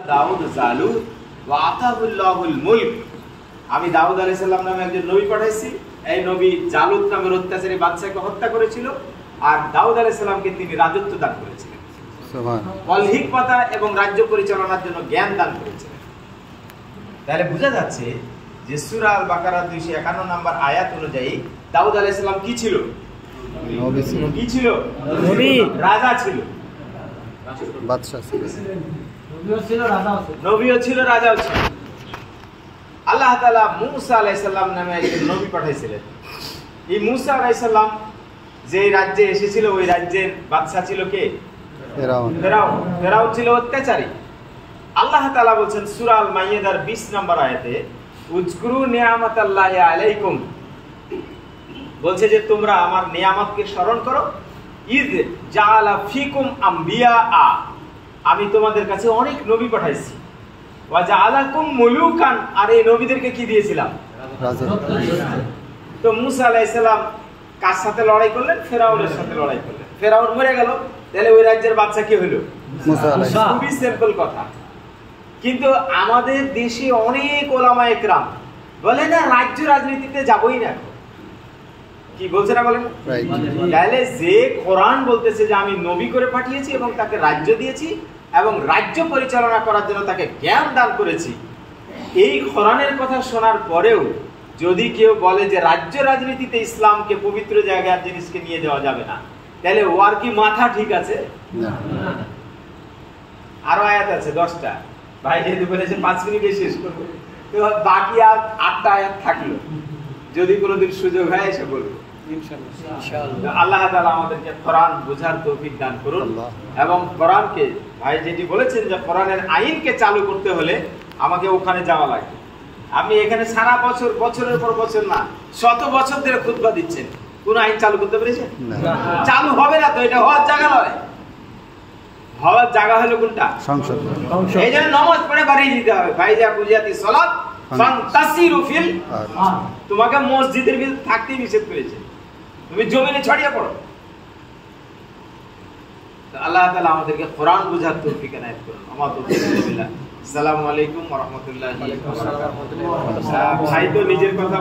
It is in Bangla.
দাউদ জালুত ওয়া আতাহুল্লাহুল মুলক। আমি দাউদ আলাইহিস সালাম নামে একজন নবী পাঠাইছি। এই নবী জালুত নামের অত্যাচারী বাদশাকে হত্যা করেছিল, আর দাউদ আলাইহিস সালামকে তিনি রাজত্ব দান করেছিলেন, ওয়াল হিকমাতা এবং রাজ্য পরিচালনার জন্য জ্ঞান দান করেছিলেন। তাহলে বোঝা যাচ্ছে যে সূরা আল বাকারা 251 নম্বর আয়াত অনুযায়ী দাউদ আলাইহিস সালাম কি ছিল? নবী ছিল। কি ছিল? নবী। রাজা ছিল, বাদশা ছিল, নবীও ছিল, রাজাও ছিল। আল্লাহ তাআলা মূসা আলাইহিস সালাম নামে একজন নবী পাঠাইছিলেন। এই মূসা আলাইহিস সালাম যে রাজ্যে এসেছিল ওই রাজ্যের বাদশা ছিল কে? ফেরাউন। ফেরাউন ছিল অত্যাচারী। আল্লাহ তাআলা বলেন সূরা আল মাইদার 20 নম্বর আয়াতে, উযকুরু নিয়ামাতাল্লাহি আলাইকুম, বলছে যে তোমরা আমার নিয়ামতকে স্মরণ করো। ইয জাআলা ফিকুম আমবিয়া, আমি তোমাদের কাছে অনেক নবী পাঠাইছি। ওয়া জাআলাকুম মুলুকান, আর এই নবীদেরকে কি দিয়েছিলাম? রাজা। তো মূসা আলাইহিস সালাম কার সাথে লড়াই করলেন? ফেরাউনের সাথে লড়াই করলেন। ফেরাউন মরে গেল, তাহলে ওই রাজ্যের বাদশা কি হলো? মূসা আলাইহিস সালাম। খুবই সিম্পল কথা। কিন্তু আমাদের দেশে অনেক ওলামা একরাম বলে না রাজ্য রাজনীতিতে যাবই না। কি বলছে না বলেন? তাহলে যে কোরআন বলতেছে যে আমি নবী করে পাঠিয়েছি এবং তাকে রাজ্য দিয়েছি এবং রাজ্য পরিচালনা করার জন্য তাকে জ্ঞান দান করেছি, এই কোরআনের কথা শোনার পরেও যদি কেউ বলে যে রাজ্য রাজনীতিতে ইসলামকে পবিত্র জায়গার জিনিসকে নিয়ে যাওয়া যাবে না, তাহলে ওর কি মাথা ঠিক আছে? আরো আয়াত আছে 10টা। ভাই যেহেতু বলেছে 5 মিনিটে শেষ করবো, তো বাকি আর 8টা আয়াত থাকলো, যদি কোনোদিন সুযোগ হয় এসে বলবো ইনশাআল্লাহ। আল্লাহ তাআলা আমাদেরকে কোরআন বোঝার তৌফিক দান করুন এবং কোরআনকে, ভাই যেটি বলেছেন যে কোরআনের আইনকে চালু করতে হলে আমাকে ওখানে যাওয়া লাগবে। আপনি এখানে সারা বছর, বছরের পর বছর না, 100 বছর ধরে খুতবা দিচ্ছেন, কোন আইন চালু করতে পেরেছেন? চালু হবে না। তো এটা হওয়ার জায়গা নয়। হওয়ার জায়গা হলো কোনটা? সংসদ। এই জন্য নামাজ পড়ে বাড়িয়ে দিতে হবে। ফাইজা কুজিয়াতি সালাত ফান্তাসিরু ফিল, তোমাকে মসজিদের ভিতরে থাকতে নিষেধ করেছে, তুমি জমিনে ছড়িয়ে পড়ো। আল্লাহ তাআলা আমাদেরকে কোরআন বোঝার তৌফিক এনায়েত করুন। আমাদের বিসমিল্লাহ। আসসালামু আলাইকুম ওয়া রাহমাতুল্লাহি ওয়া বারাকাতুহু। ভাই তো নিজের কথা